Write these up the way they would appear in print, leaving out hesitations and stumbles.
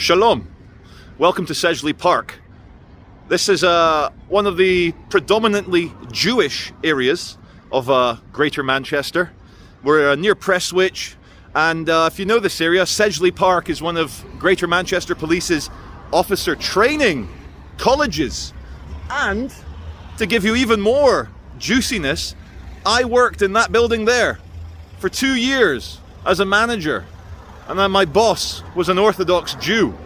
Shalom. Welcome to Sedgley Park. This is one of the predominantly Jewish areas of Greater Manchester. We're near Prestwich, and if you know this area, Sedgley Park is one of Greater Manchester Police's officer training colleges. And to give you even more juiciness, I worked in that building there for 2 years as a manager, and then my boss was an Orthodox Jew.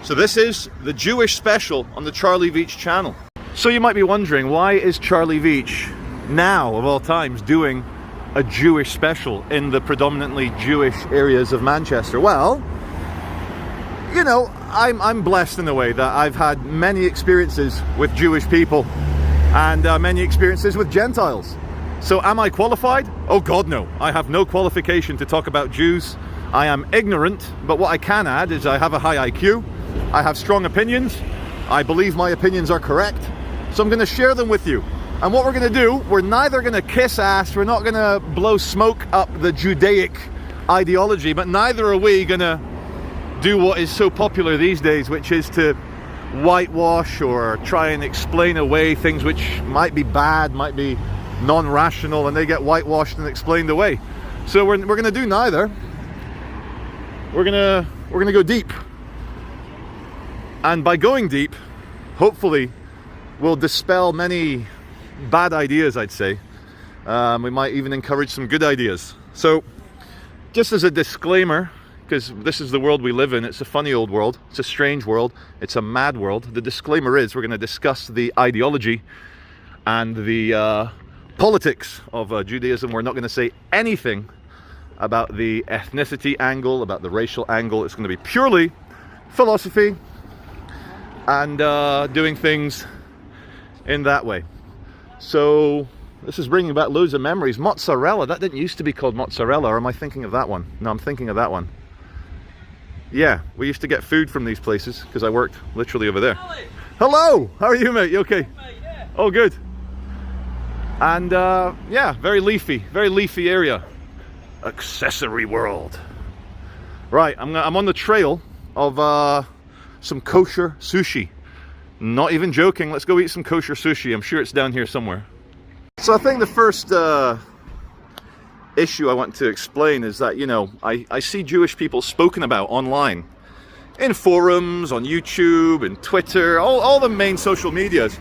So this is the Jewish special on the cveitch channel. So you might be wondering, why is cveitch now, of all times, doing a Jewish special in the predominantly Jewish areas of Manchester? Well, you know, I'm blessed in a way that I've had many experiences with Jewish people and many experiences with Gentiles. So am I qualified? Oh God, no. I have no qualification to talk about Jews. I am ignorant, but what I can add is I have a high IQ. I have strong opinions. I believe my opinions are correct. So I'm going to share them with you. And what we're going to do, we're neither going to kiss ass, we're not going to blow smoke up the Judaic ideology, but neither are we going to do what is so popular these days, which is to whitewash or try and explain away things which might be bad, might be non-rational, and they get whitewashed and explained away. So we're going to do neither. We're going to go deep. And by going deep, hopefully we'll dispel many bad ideas, I'd say. We might even encourage some good ideas. So just as a disclaimer, because this is the world we live in, it's a funny old world, it's a strange world, it's a mad world. The disclaimer is we're going to discuss the ideology and the politics of Judaism. We're not going to say anything about the ethnicity angle, about the racial angle. It's going to be purely philosophy and doing things in that way. So this is bringing back loads of memories. Mozzarella, that didn't used to be called mozzarella, or am I thinking of that one? No, I'm thinking of that one. Yeah, we used to get food from these places because I worked literally over there. Hello, how are you, mate? You okay? Mate, yeah. Oh, good. And yeah, very leafy area. Accessory world. Right, I'm on the trail of some kosher sushi. Not even joking, let's go eat some kosher sushi. I'm sure it's down here somewhere. So I think the first issue I want to explain is that, you know, I see Jewish people spoken about online, in forums, on YouTube, and Twitter, all the main social medias.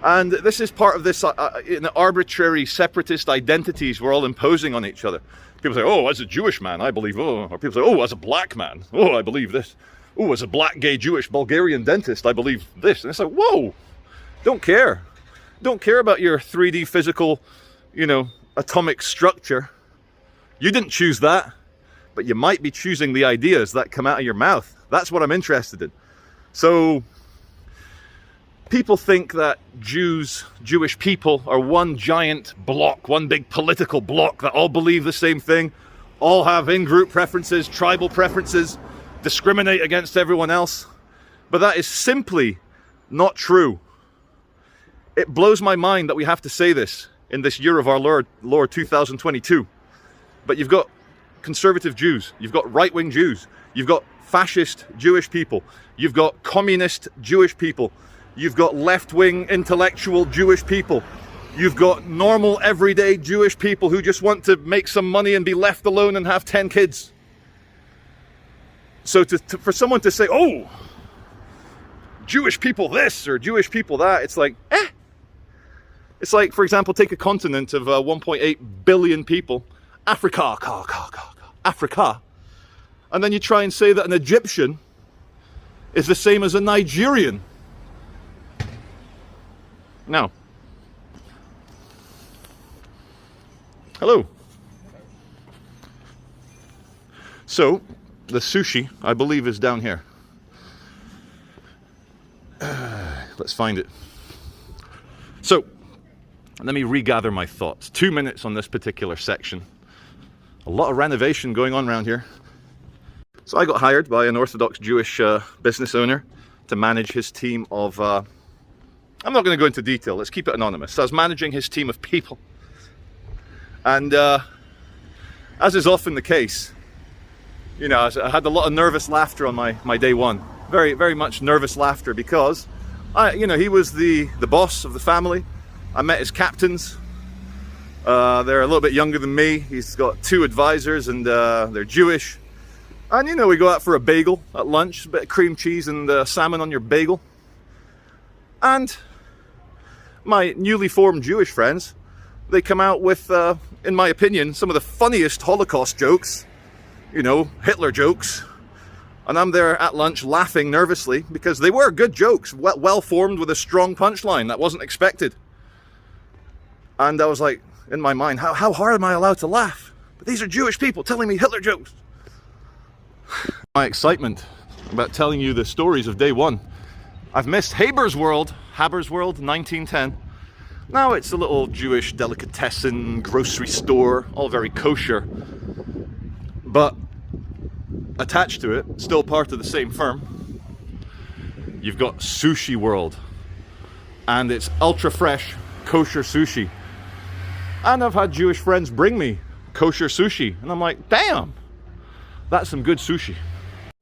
And this is part of this arbitrary separatist identities we're all imposing on each other. People say, oh, as a Jewish man, I believe, oh. Or people say, oh, as a black man, oh, I believe this. Oh, as a black, gay, Jewish, Bulgarian dentist, I believe this. And it's like, whoa, don't care. Don't care about your 3D physical, you know, atomic structure. You didn't choose that, but you might be choosing the ideas that come out of your mouth. That's what I'm interested in. So people think that Jewish people are one giant block, one big political block that all believe the same thing, all have in-group preferences, tribal preferences, discriminate against everyone else. But that is simply not true. It blows my mind that we have to say this in this year of our Lord 2022. But you've got conservative Jews, you've got right-wing Jews, you've got fascist Jewish people, you've got communist Jewish people, you've got left-wing intellectual Jewish people. You've got normal, everyday Jewish people who just want to make some money and be left alone and have 10 kids. So for someone to say, oh, Jewish people this or Jewish people that, it's like, eh. It's like, for example, take a continent of 1.8 billion people, Africa, and then you try and say that an Egyptian is the same as a Nigerian. Now, hello. So, the sushi, I believe, is down here. Let's find it. So, let me regather my thoughts. 2 minutes on this particular section. A lot of renovation going on around here. So I got hired by an Orthodox Jewish business owner to manage his team of I'm not going to go into detail, let's keep it anonymous. So I was managing his team of people. And as is often the case, You know, I had a lot of nervous laughter on my day one. Very, very much nervous laughter because, you know, he was the boss of the family. I met his captains. They're a little bit younger than me. He's got 2 advisors and they're Jewish. And, you know, we go out for a bagel at lunch, a bit of cream cheese and salmon on your bagel. And my newly formed Jewish friends, they come out with, in my opinion, some of the funniest Holocaust jokes, you know, Hitler jokes. And I'm there at lunch laughing nervously because they were good jokes, well formed with a strong punchline that wasn't expected. And I was like, in my mind, how hard am I allowed to laugh? But these are Jewish people telling me Hitler jokes. My excitement about telling you the stories of day one. I've missed Hagers World, 1910. Now it's a little Jewish delicatessen grocery store, all very kosher. But attached to it, still part of the same firm, you've got Sushi World. And it's ultra fresh, kosher sushi. And I've had Jewish friends bring me kosher sushi. And I'm like, damn, that's some good sushi.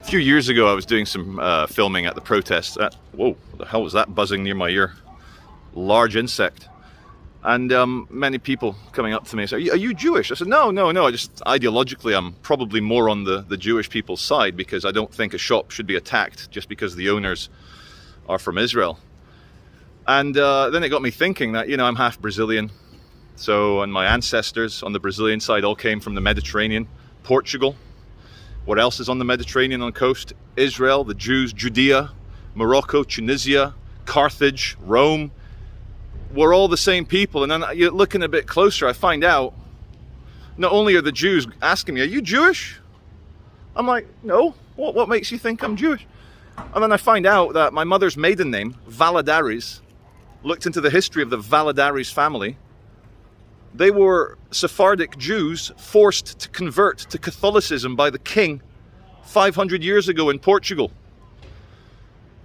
A few years ago, I was doing some filming at the protest. Whoa, what the hell was that buzzing near my ear? Large insect. And many people coming up to me say, are you Jewish? I said, no. I just, ideologically, I'm probably more on the Jewish people's side because I don't think a shop should be attacked just because the owners are from Israel. And then it got me thinking that, you know, I'm half Brazilian. So, and my ancestors on the Brazilian side all came from the Mediterranean, Portugal. What else is on the Mediterranean on the coast? Israel, the Jews, Judea, Morocco, Tunisia, Carthage, Rome. We're all the same people. And then you're looking a bit closer, I find out, not only are the Jews asking me, are you Jewish? I'm like, no. What makes you think I'm Jewish? And then I find out that my mother's maiden name, Valadares, looked into the history of the Valadares family. They were Sephardic Jews forced to convert to Catholicism by the king 500 years ago in Portugal.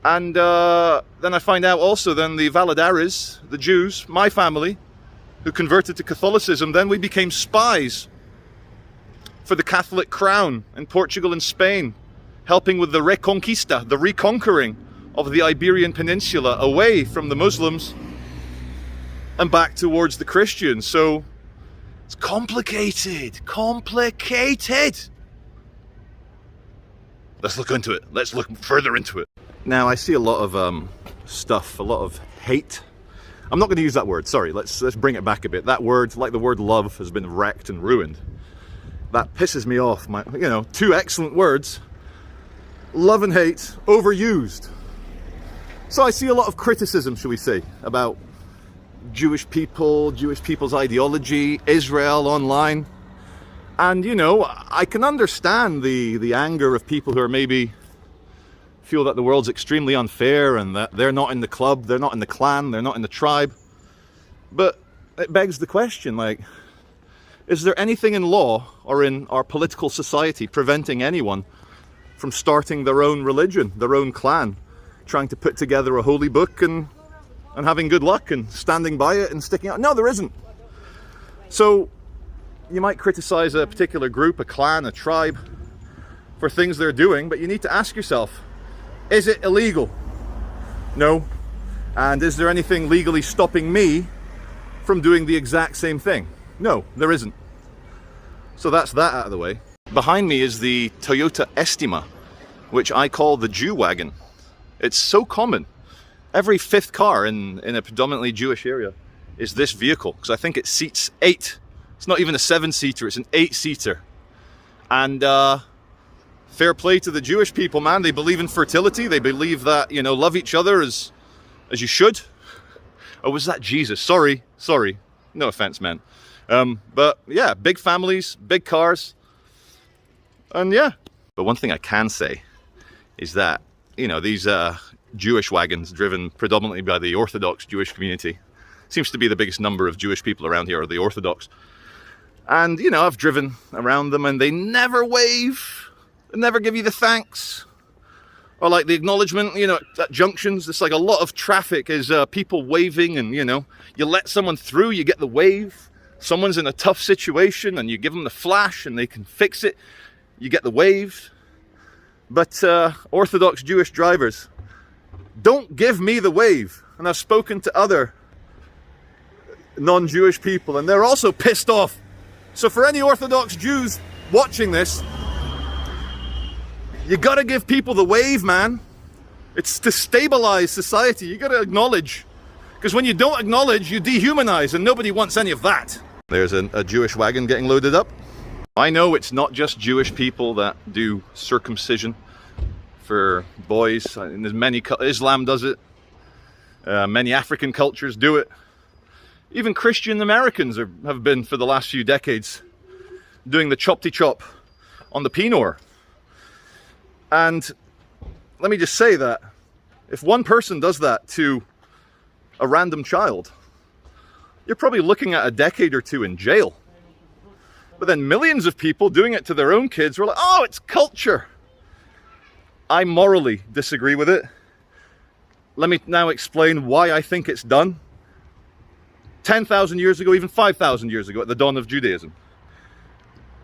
And then I find out also then the Valadares, the Jews, my family, who converted to Catholicism, then we became spies for the Catholic crown in Portugal and Spain, helping with the Reconquista, the reconquering of the Iberian Peninsula away from the Muslims and back towards the Christians. So it's complicated. Let's look into it. Let's look further into it. Now I see a lot of stuff, a lot of hate. I'm not going to use that word. Sorry. Let's bring it back a bit. That word, like the word love, has been wrecked and ruined. That pisses me off. You know, 2 excellent words. Love and hate overused. So I see a lot of criticism, shall we say, about Jewish people, Jewish people's ideology, Israel online. And, you know, I can understand the anger of people who are maybe feel that the world's extremely unfair and that they're not in the club, they're not in the clan, they're not in the tribe. But it begs the question, like, is there anything in law or in our political society preventing anyone from starting their own religion, their own clan, trying to put together a holy book and having good luck and standing by it and sticking out? No, there isn't. So you might criticize a particular group, a clan, a tribe for things they're doing, but you need to ask yourself, is it illegal? No. And is there anything legally stopping me from doing the exact same thing? No, there isn't. So that's that out of the way. Behind me is the Toyota Estima, which I call the Jew Wagon. It's so common. Every 5th car in a predominantly Jewish area is this vehicle, because I think it seats 8. It's not even a 7-seater, it's an 8-seater. And fair play to the Jewish people, man. They believe in fertility. They believe that, you know, love each other as you should. Oh, was that Jesus? Sorry. No offense, man. But yeah, big families, big cars. And yeah. But one thing I can say is that, you know, these Jewish wagons driven predominantly by the Orthodox Jewish community, seems to be the biggest number of Jewish people around here are the Orthodox. And, you know, I've driven around them and they never wave. They never give you the thanks. Or like the acknowledgement, you know, at junctions. It's like a lot of traffic is people waving and, you know, you let someone through, you get the wave. Someone's in a tough situation and you give them the flash and they can fix it. you get the wave. But Orthodox Jewish drivers, don't give me the wave. And I've spoken to other non-Jewish people, and they're also pissed off. So for any Orthodox Jews watching this, you gotta give people the wave, man. It's to stabilize society. You gotta acknowledge. Because when you don't acknowledge, you dehumanize, and nobody wants any of that. There's a Jewish wagon getting loaded up. I know it's not just Jewish people that do circumcision for boys. And there's many, Islam does it. Many African cultures do it. Even Christian Americans have been for the last few decades doing the chop-ty-chop on the penor. And let me just say that if one person does that to a random child, you're probably looking at a decade or two in jail. But then millions of people doing it to their own kids were like, oh, it's culture. I morally disagree with it. Let me now explain why I think it's done. 10,000 years ago, even 5,000 years ago, at the dawn of Judaism,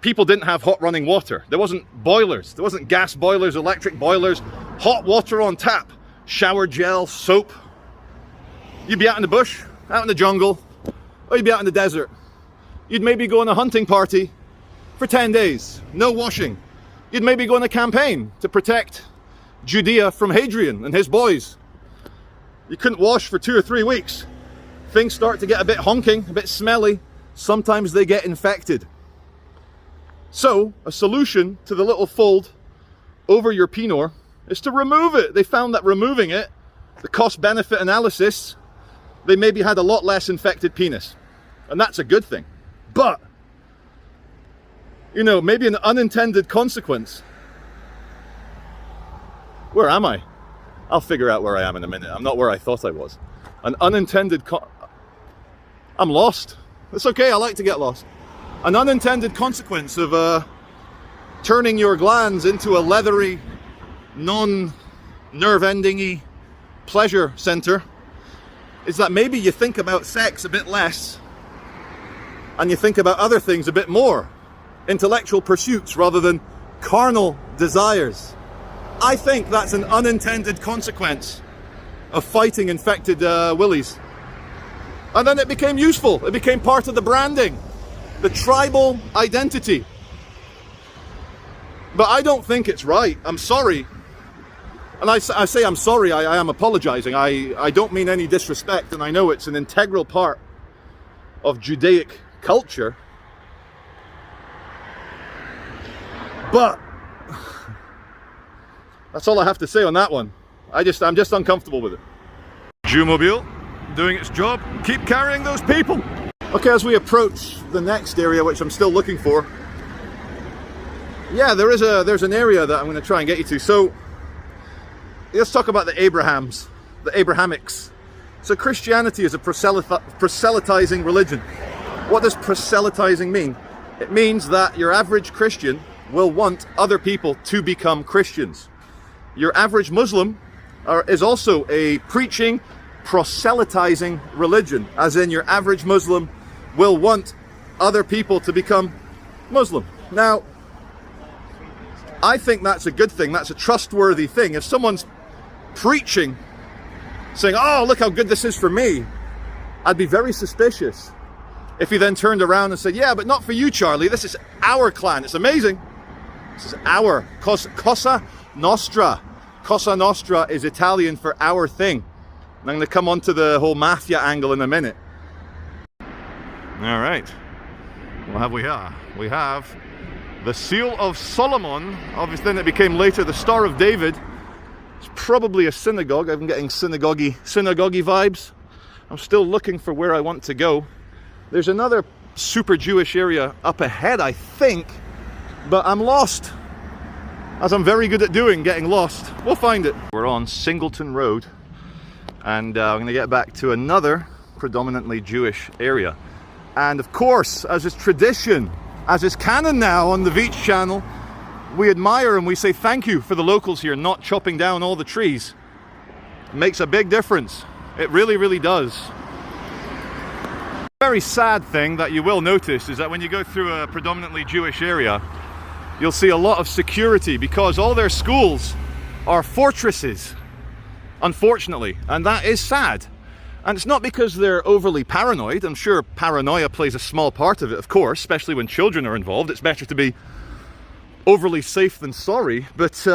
people didn't have hot running water. There wasn't boilers. There wasn't gas boilers, electric boilers, hot water on tap, shower gel, soap. You'd be out in the bush, out in the jungle, or you'd be out in the desert. You'd maybe go on a hunting party for 10 days, no washing. You'd maybe go on a campaign to protect Judea from Hadrian and his boys. You couldn't wash for 2 or 3 weeks. Things start to get a bit honking, a bit smelly. Sometimes they get infected. So, a solution to the little fold over your penor is to remove it. They found that removing it, the cost-benefit analysis, they maybe had a lot less infected penis. And that's a good thing. But, you know, maybe an unintended consequence. Where am I? I'll figure out where I am in a minute. I'm not where I thought I was. An unintended I'm lost. It's okay, I like to get lost. An unintended consequence of turning your glands into a leathery, non-nerve ending-y pleasure center is that maybe you think about sex a bit less and you think about other things a bit more. Intellectual pursuits rather than carnal desires. I think that's an unintended consequence of fighting infected willies. And then it became useful. It became part of the branding, the tribal identity. But I don't think it's right. I'm sorry. And I say I'm sorry, I am apologizing. I don't mean any disrespect, and I know it's an integral part of Judaic culture. But that's all I have to say on that one. I'm just uncomfortable with it. Jewmobile doing its job. Keep carrying those people. Okay, as we approach the next area, which I'm still looking for, yeah, there's an area that I'm going to try and get you to. So let's talk about the Abrahams, the Abrahamics. So Christianity is a proselytizing religion. What does proselytizing mean? It means that your average Christian will want other people to become Christians. Your average Muslim is also a preaching, proselytizing religion, as in your average Muslim will want other people to become Muslim. Now, I think that's a good thing. That's a trustworthy thing. If someone's preaching, saying, oh, look how good this is for me, I'd be very suspicious if he then turned around and said, yeah, but not for you, Charlie. This is our clan. It's amazing. This is our Cosa Nostra. Cosa Nostra is Italian for our thing. And I'm going to come on to the whole mafia angle in a minute. All right. What have we here? We have the Seal of Solomon. Obviously, then it became later the Star of David. It's probably a synagogue. I'm getting synagogue-y vibes. I'm still looking for where I want to go. There's another super Jewish area up ahead, I think, but I'm lost. As I'm very good at doing, getting lost. We'll find it. We're on Singleton Road, and I'm going to get back to another predominantly Jewish area. And of course, as is tradition, as is canon now on the cveitch channel, we admire and we say thank you for the locals here not chopping down all the trees. It makes a big difference. It really, really does. Very sad thing that you will notice is that when you go through a predominantly Jewish area, you'll see a lot of security because all their schools are fortresses, unfortunately, and that is sad. And it's not because they're overly paranoid. I'm sure paranoia plays a small part of it, of course, especially when children are involved. It's better to be overly safe than sorry, but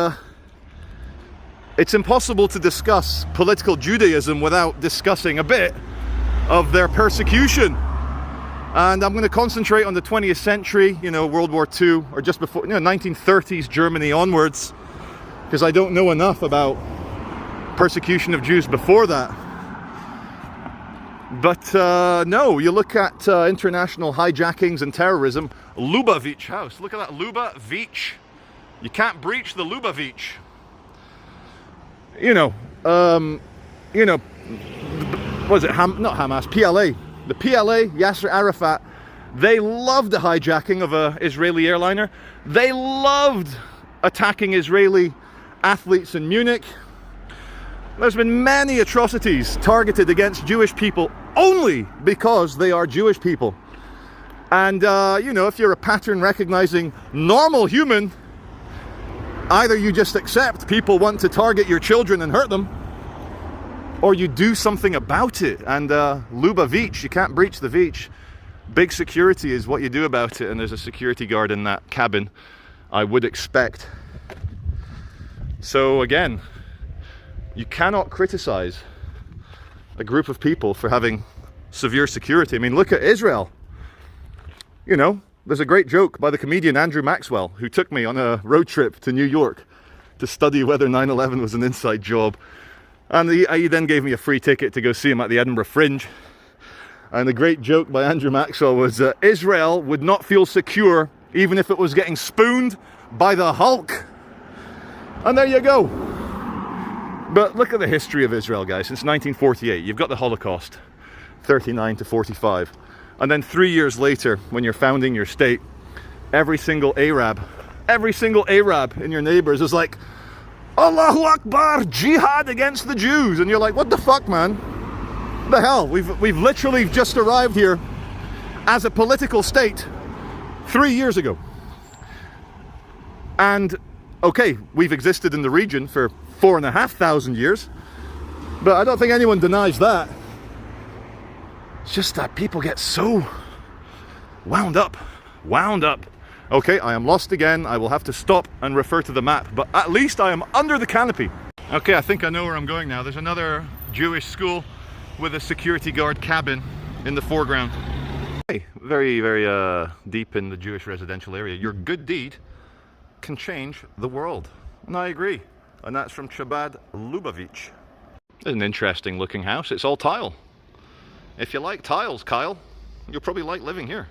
it's impossible to discuss political Judaism without discussing a bit of their persecution. And I'm going to concentrate on the 20th century, you know, World War II, or just before, you know, 1930s Germany onwards, because I don't know enough about persecution of Jews before that. But no, you look at international hijackings and terrorism. Lubavitch house. Look at that, Lubavitch. You can't breach the Lubavitch. You know, what is it? Not Hamas, PLA. The PLA, Yasser Arafat. They loved the hijacking of an Israeli airliner. They loved attacking Israeli athletes in Munich. There's been many atrocities targeted against Jewish people only because they are Jewish people. And, you know, if you're a pattern recognizing normal human, either you just accept people want to target your children and hurt them, or you do something about it. And Lubavitch, you can't breach the Vich. Big security is what you do about it, and there's a security guard in that cabin, I would expect. So again, you cannot criticize a group of people for having severe security. I mean, look at Israel. You know, there's a great joke by the comedian Andrew Maxwell, who took me on a road trip to New York to study whether 9/11 was an inside job. And he then gave me a free ticket to go see him at the Edinburgh Fringe. And the great joke by Andrew Maxwell was Israel would not feel secure even if it was getting spooned by the Hulk. And there you go. But look at the history of Israel, guys. Since 1948, you've got the Holocaust, 39 to 45. And then 3 years later, when you're founding your state, every single Arab in your neighbors is like, Allahu Akbar, jihad against the Jews. And you're like, what the fuck, man? What the hell? We've literally just arrived here as a political state 3 years ago. And okay, we've existed in the region for 4,500 years, but I don't think anyone denies that. It's just that people get so wound up. Okay, I am lost again. I will have to stop and refer to the map, but at least I am under the canopy. Okay, I think I know where I'm going now. There's another Jewish school with a security guard cabin in the foreground. Hey, very, very deep in the Jewish residential area. Your good deed can change the world. And I agree. And that's from Chabad Lubavitch. It's an interesting looking house. It's all tile. If you like tiles, Kyle, you'll probably like living here.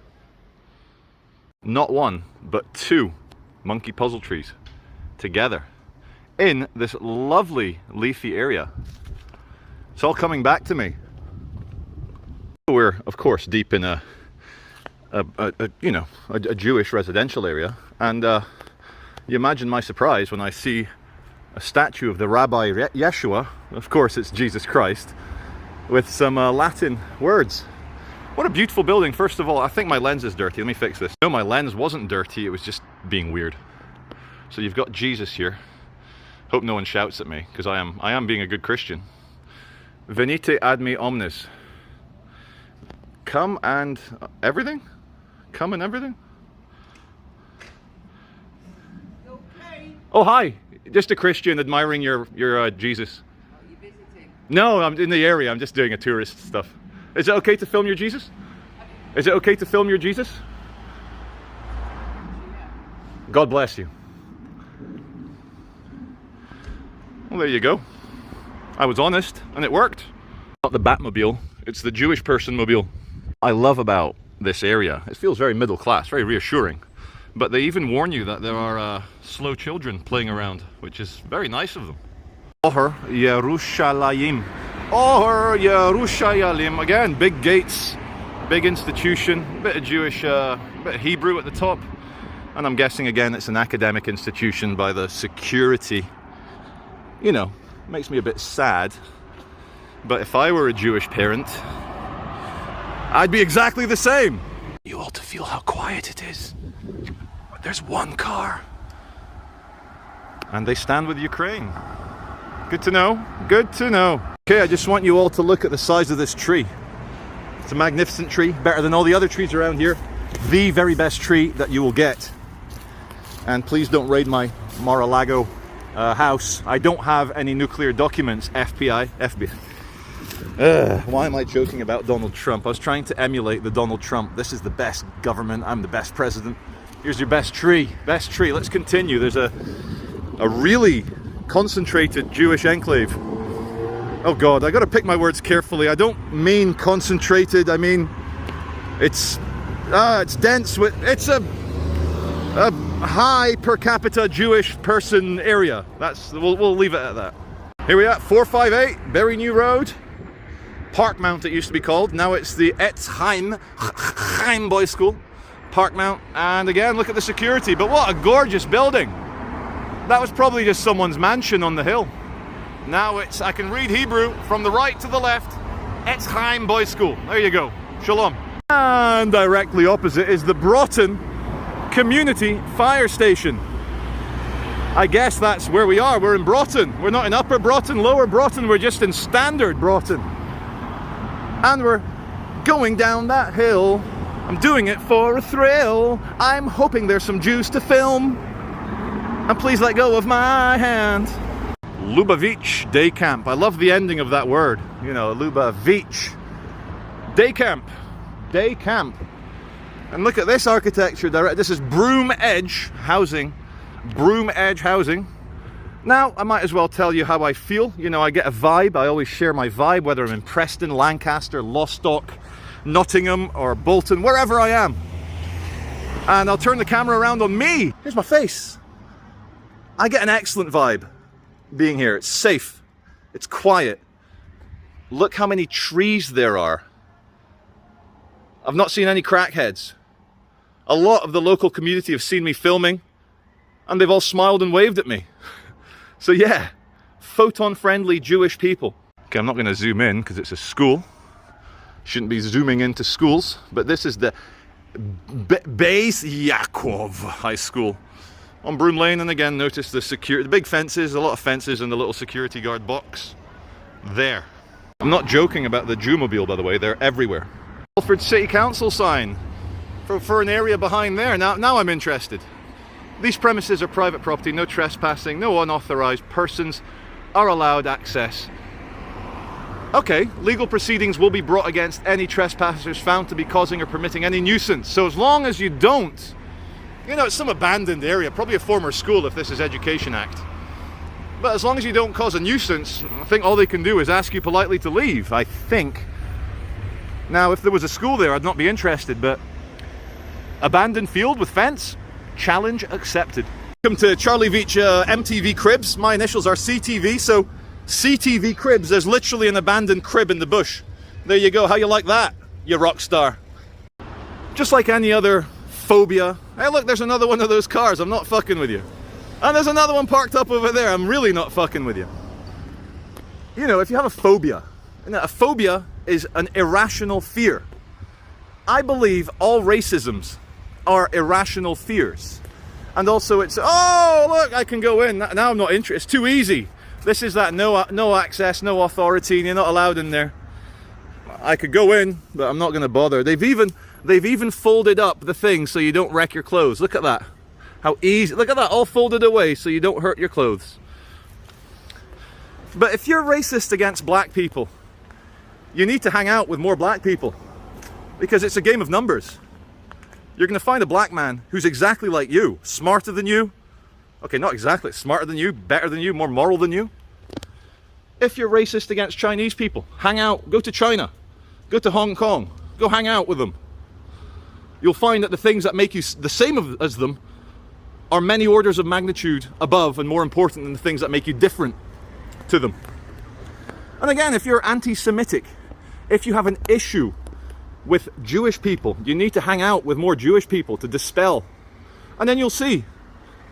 Not one, but two monkey puzzle trees together in this lovely leafy area. It's all coming back to me. We're, of course, deep in a Jewish residential area, and you imagine my surprise when I see a statue of the Rabbi Yeshua. Of course, it's Jesus Christ, with some Latin words. What a beautiful building. First of all, I think my lens is dirty. Let me fix this. No, my lens wasn't dirty. It was just being weird. So you've got Jesus here. Hope no one shouts at me, because I am being a good Christian. Venite ad me omnes. Come and everything? Come and everything? Okay. Oh, hi. Just a Christian admiring your Jesus. Are you visiting? No, I'm in the area. I'm just doing a tourist stuff. Is it okay to film your Jesus? Is it okay to film your Jesus? God bless you. Well, there you go. I was honest, and it worked. Not the Batmobile, it's the Jewish person mobile. I love about this area, it feels very middle class, very reassuring. But they even warn you that there are slow children playing around, which is very nice of them. Ohar Yerushalayim. Ohar Yerushalayim. Again, big gates, big institution, a bit of Jewish, bit of Hebrew at the top. And I'm guessing again it's an academic institution by the security. You know, makes me a bit sad. But if I were a Jewish parent, I'd be exactly the same. You ought to feel how quiet it is. There's one car. And they stand with Ukraine. Good to know. Good to know. Okay, I just want you all to look at the size of this tree. It's a magnificent tree, better than all the other trees around here. The very best tree that you will get. And please don't raid my Mar-a-Lago house. I don't have any nuclear documents, FBI. Why am I joking about Donald Trump? I was trying to emulate the Donald Trump. This is the best government. I'm the best president. Here's your best tree. Best tree. Let's continue. There's a really concentrated Jewish enclave. Oh God, I got to pick my words carefully. I don't mean concentrated. I mean it's dense. It's a high per capita Jewish person area. We'll leave it at that. Here we are, 458 Berry New Road. Parkmount it used to be called. Now it's the Etzheim Boys School. Parkmount. And again, look at the security. But what a gorgeous building. That was probably just someone's mansion on the hill. Now I can read Hebrew from the right to the left. Etzheim Boys School. There you go. Shalom. And directly opposite is the Broughton Community Fire Station. I guess that's where we are. We're in Broughton. We're not in Upper Broughton, Lower Broughton. We're just in Standard Broughton. And we're going down that hill. I'm doing it for a thrill. I'm hoping there's some Jews to film. And please let go of my hand. Lubavitch Day Camp. I love the ending of that word. You know, Lubavitch. Day Camp. Day Camp. And look at this architecture. This is Broom Edge housing. Broom Edge housing. Now, I might as well tell you how I feel. You know, I get a vibe. I always share my vibe, whether I'm in Preston, Lancaster, Lostock, Nottingham, or Bolton, wherever I am. And I'll turn the camera around on me. Here's my face. I get an excellent vibe being here. It's safe. It's quiet. Look how many trees there are. I've not seen any crackheads. A lot of the local community have seen me filming, and they've all smiled and waved at me. So yeah, photon-friendly Jewish people. Okay, I'm not going to zoom in because it's a school. Shouldn't be zooming into schools, but this is the Beis Yakov High School on Broom Lane. And again, notice the big fences, a lot of fences, and the little security guard box there. I'm not joking about the Jewmobile, by the way. They're everywhere. Salford City Council sign for an area behind there. Now I'm interested. These premises are private property, no trespassing, no unauthorized persons are allowed access. Okay, legal proceedings will be brought against any trespassers found to be causing or permitting any nuisance. So as long as you don't, you know, it's some abandoned area, probably a former school if this is Education Act. But as long as you don't cause a nuisance, I think all they can do is ask you politely to leave, I think. Now, if there was a school there, I'd not be interested, but abandoned field with fence? Challenge accepted. Welcome to Charlie Veitch MTV Cribs. My initials are CTV, so CTV Cribs. There's literally an abandoned crib in the bush. There you go. How you like that, you rock star? Just like any other phobia. Hey, look, there's another one of those cars. I'm not fucking with you. And there's another one parked up over there. I'm really not fucking with you. You know, if you have a phobia, a phobia is an irrational fear. I believe all racisms are irrational fears. And also it's, oh, look, I can go in. Now I'm not interested. It's too easy. This is that no access, no authority, and you're not allowed in there. I could go in, but I'm not going to bother. They've even folded up the thing so you don't wreck your clothes. Look at that. How easy. Look at that, all folded away so you don't hurt your clothes. But if you're racist against black people, you need to hang out with more black people. Because it's a game of numbers. You're going to find a black man who's exactly like you, smarter than you. Okay, not exactly, smarter than you, better than you, more moral than you. If you're racist against Chinese people, hang out, go to China, go to Hong Kong, go hang out with them. You'll find that the things that make you the same as them are many orders of magnitude above and more important than the things that make you different to them. And again, if you're anti-Semitic, if you have an issue with Jewish people, you need to hang out with more Jewish people to dispel. And then you'll see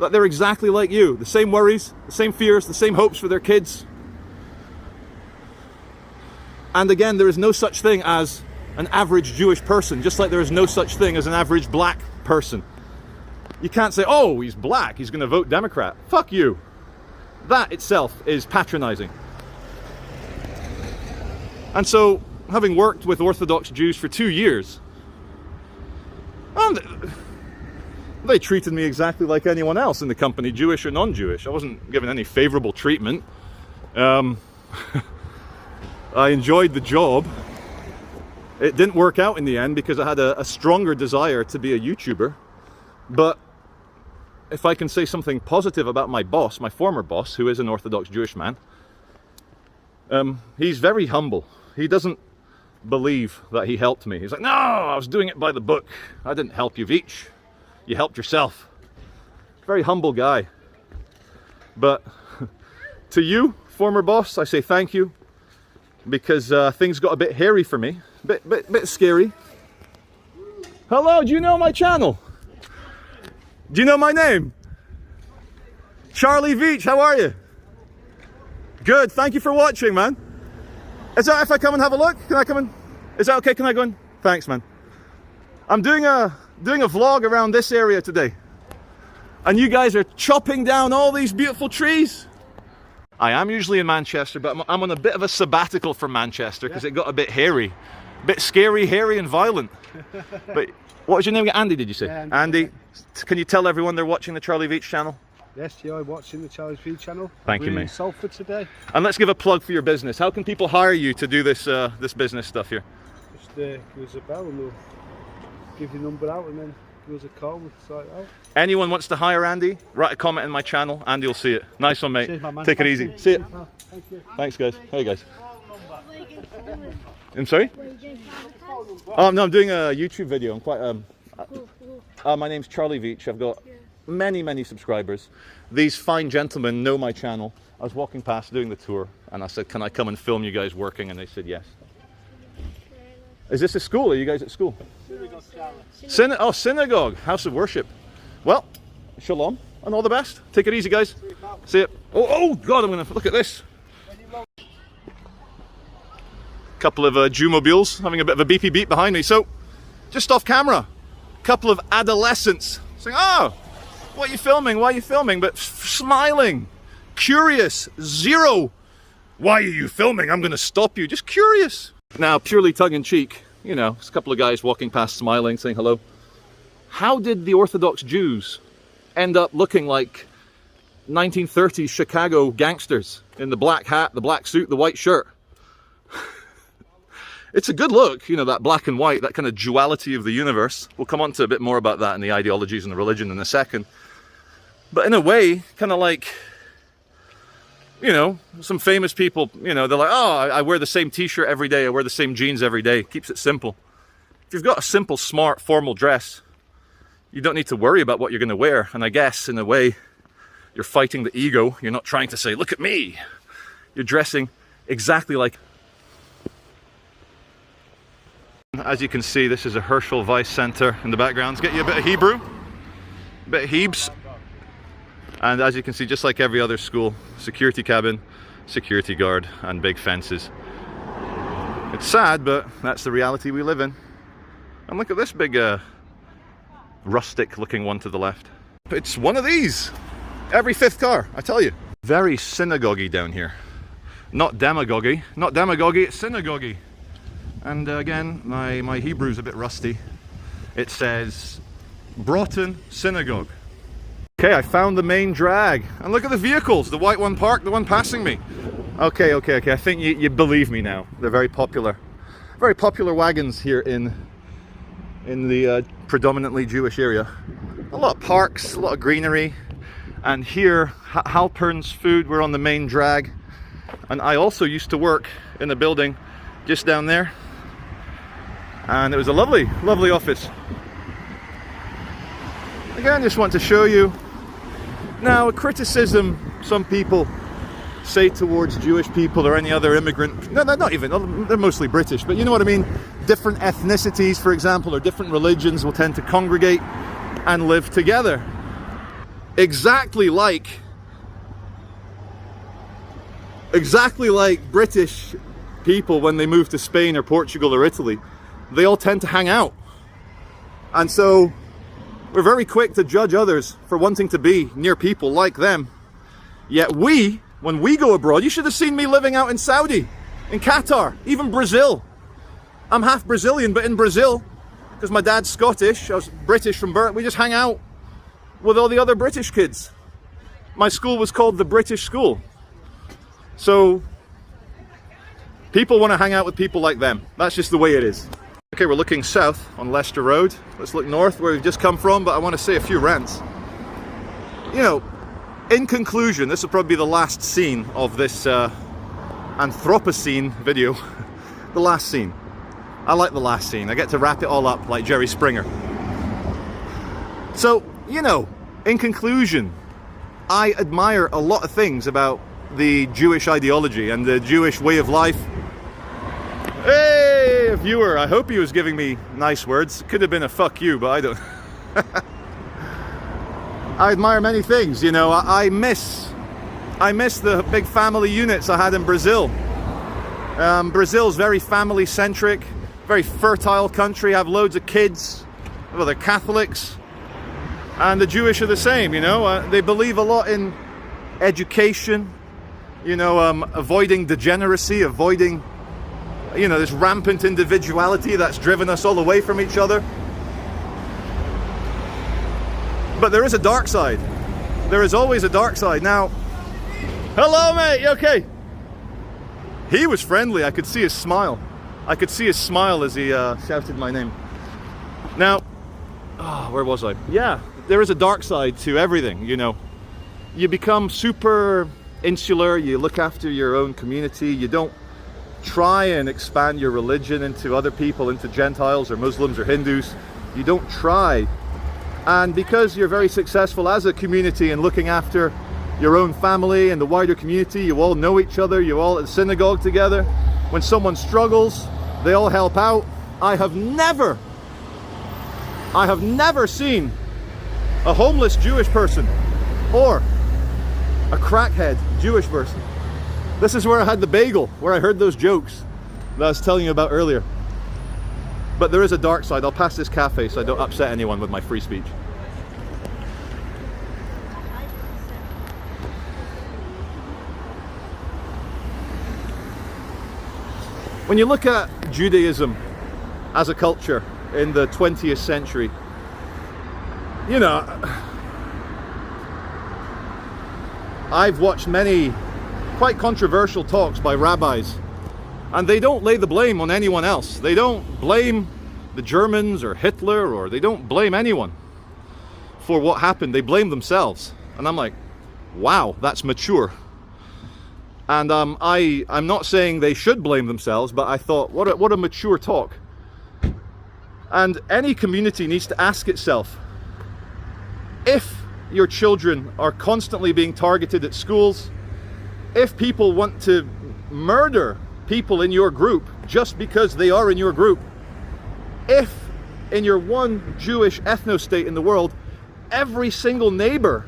that they're exactly like you. The same worries, the same fears, the same hopes for their kids. And again, there is no such thing as an average Jewish person, just like there is no such thing as an average black person. You can't say, oh, he's black, he's going to vote Democrat. Fuck you. That itself is patronizing. And so, having worked with Orthodox Jews for 2 years, they treated me exactly like anyone else in the company, Jewish or non-Jewish. I wasn't given any favorable treatment. I enjoyed the job. It didn't work out in the end because I had a stronger desire to be a YouTuber. But if I can say something positive about my boss, my former boss, who is an Orthodox Jewish man, he's very humble. He doesn't believe that he helped me. He's like, no, I was doing it by the book. I didn't help you, Veitch. You helped yourself. Very humble guy. But to you, former boss, I say thank you, because things got a bit hairy for me, bit scary. Hello, do you know my channel? Do you know my name? Charlie Veitch, how are you? Good, thank you for watching, man. Is that if I come and have a look? Can I come in? Is that okay? Can I go in? Thanks, man. I'm doing a vlog around this area today. And you guys are chopping down all these beautiful trees. I am usually in Manchester, but I'm on a bit of a sabbatical from Manchester because it got a bit hairy. A bit scary, hairy and violent. But what was your name? Andy, did you say? Yeah, Andy, can you tell everyone they're watching the Charlie Veitch channel? Yes, you're watching the Charlie Veitch channel. Thank you, We're mate. in Salford today. And let's give a plug for your business. How can people hire you to do this this business stuff here? Just give us a bell and we'll give your number out and then give us a call and we'll sort it out. Anyone wants to hire Andy, write a comment in my channel, Andy will see it. Nice one, mate. Cheers, my man. Take it easy. See it. Thank you. Thanks, guys. Hey, guys. I'm sorry? Oh, no, I'm doing a YouTube video. I'm quite... my name's Charlie Veitch. I've got many subscribers. These fine gentlemen know my channel. I was walking past doing the tour and I said, can I come and film you guys working? And they said yes. Is this a school? Are you guys at school? Synagogue, house of worship. Well, shalom and all the best. Take it easy, guys. See it. Oh God, I'm gonna look at this. Couple of Jew-mobiles having a bit of a beepy beep behind me. So, just off camera, couple of adolescents saying, oh, what are you filming? Why are you filming? But smiling, curious, zero. Why are you filming? I'm gonna stop you. Just curious. Now, purely tongue-in-cheek, you know, it's a couple of guys walking past smiling, saying hello. How did the Orthodox Jews end up looking like 1930s Chicago gangsters in the black hat, the black suit, the white shirt? It's a good look, you know, that black and white, that kind of duality of the universe. We'll come on to a bit more about that in the ideologies and the religion in a second. But in a way, kind of like, you know, some famous people, you know, they're like, oh, I wear the same t-shirt every day, I wear the same jeans every day. Keeps it simple. If you've got a simple, smart, formal dress, you don't need to worry about what you're going to wear. And I guess, in a way, you're fighting the ego. You're not trying to say, look at me. You're dressing exactly like... As you can see, this is a Herschel Weiss Center in the background. Let's get you a bit of Hebrew, a bit of Hebes. And as you can see, just like every other school, security cabin, security guard, and big fences. It's sad, but that's the reality we live in. And look at this big rustic looking one to the left. It's one of these. Every fifth car, I tell you. Very synagogue-y down here. Not demagogue-y. Not demagogue-y, it's synagogue-y. And again, my Hebrew's a bit rusty. It says Broughton Synagogue. Okay, I found the main drag. And look at the vehicles. The white one parked, the one passing me. Okay. I think you believe me now. They're very popular. Very popular wagons here in the predominantly Jewish area. A lot of parks, a lot of greenery. And here, Halpern's Food, we're on the main drag. And I also used to work in a building just down there. And it was a lovely office. Again, just want to show you. Now, a criticism some people say towards Jewish people or any other immigrant, no, they're not even, they're mostly British, but you know what I mean? Different ethnicities, for example, or different religions will tend to congregate and live together. Exactly like British people when they move to Spain or Portugal or Italy. They all tend to hang out. And so We're very quick to judge others for wanting to be near people like them. Yet when we go abroad, you should have seen me living out in Saudi, in Qatar, even Brazil. I'm half Brazilian, but in Brazil, because my dad's Scottish, I was British from birth, we just hang out with all the other British kids. My school was called the British School. So people want to hang out with people like them. That's just the way it is. Okay, we're looking south on Leicester Road. Let's look north where we've just come from, but I want to say a few rants. You know, in conclusion, this will probably be the last scene of this Anthropocene video. The last scene. I like the last scene. I get to wrap it all up like Jerry Springer. So, you know, in conclusion, I admire a lot of things about the Jewish ideology and the Jewish way of life. Hey, a viewer, I hope he was giving me nice words. Could have been a fuck you, but I don't. I admire many things, you know. I miss the big family units I had in Brazil. Brazil's very family-centric, very fertile country, have loads of kids. Well, they're Catholics. And the Jewish are the same, you know. They believe a lot in education, you know, avoiding degeneracy, avoiding, you know, this rampant individuality that's driven us all away from each other. But there is a dark side. There is always a dark side. Now, hello, mate, you okay? He was friendly. I could see his smile. I could see his smile as he shouted my name. Now, where was I? Yeah, there is a dark side to everything, you know. You become super insular. You look after your own community. You don't try and expand your religion into other people, into Gentiles or Muslims or Hindus. You don't try. And because you're very successful as a community in looking after your own family and the wider community, you all know each other, you're all at the synagogue together. When someone struggles, they all help out. I have never seen a homeless Jewish person or a crackhead Jewish person. This is where I had the bagel, where I heard those jokes that I was telling you about earlier. But there is a dark side. I'll pass this cafe so I don't upset anyone with my free speech. When you look at Judaism as a culture in the 20th century, you know, I've watched many quite controversial talks by rabbis, and they don't lay the blame on anyone else. They don't blame the Germans or Hitler, or they don't blame anyone for what happened. They blame themselves. And I'm like, wow, that's mature. And I'm not saying they should blame themselves, but I thought, what a mature talk. And any community needs to ask itself, if your children are constantly being targeted at schools, if people want to murder people in your group just because they are in your group, if in your one Jewish ethno-state in the world, every single neighbor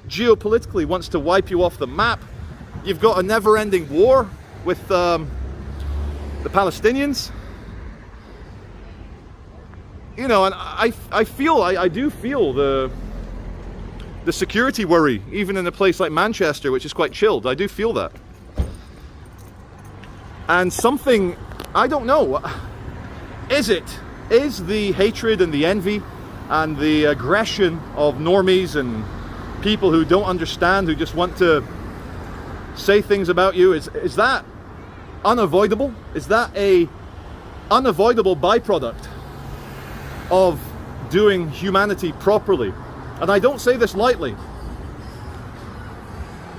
geopolitically wants to wipe you off the map, you've got a never-ending war with the Palestinians, you know, and I do feel the security worry, even in a place like Manchester, which is quite chilled. I do feel that. And something, I don't know, is the hatred and the envy and the aggression of normies and people who don't understand, who just want to say things about you, is that unavoidable? Is that a unavoidable byproduct of doing humanity properly? And I don't say this lightly.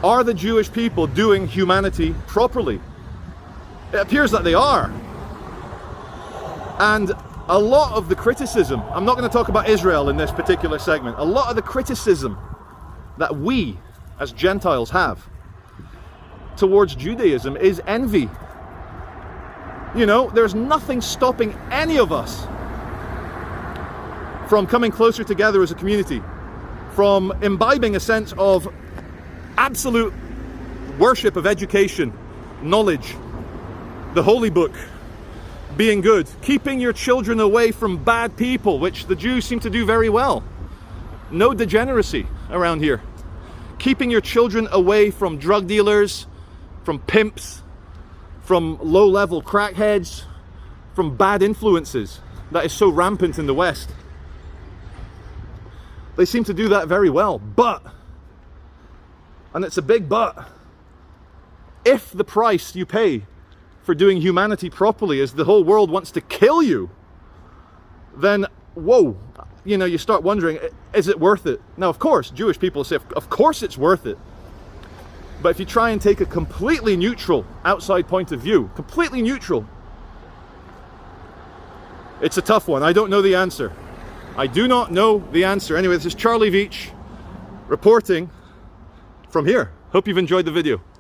Are the Jewish people doing humanity properly? It appears that they are. And a lot of the criticism, I'm not going to talk about Israel in this particular segment, a lot of the criticism that we as Gentiles have towards Judaism is envy. You know, there's nothing stopping any of us from coming closer together as a community, from imbibing a sense of absolute worship of education, knowledge, the Holy Book, being good. Keeping your children away from bad people, which the Jews seem to do very well. No degeneracy around here. Keeping your children away from drug dealers, from pimps, from low-level crackheads, from bad influences that is so rampant in the West. They seem to do that very well. But, and it's a big but, if the price you pay for doing humanity properly is the whole world wants to kill you, then, whoa, you know, you start wondering, is it worth it? Now, of course, Jewish people say, of course it's worth it. But if you try and take a completely neutral outside point of view, completely neutral, it's a tough one. I don't know the answer. I do not know the answer. Anyway, this is Cveitch reporting from here. Hope you've enjoyed the video.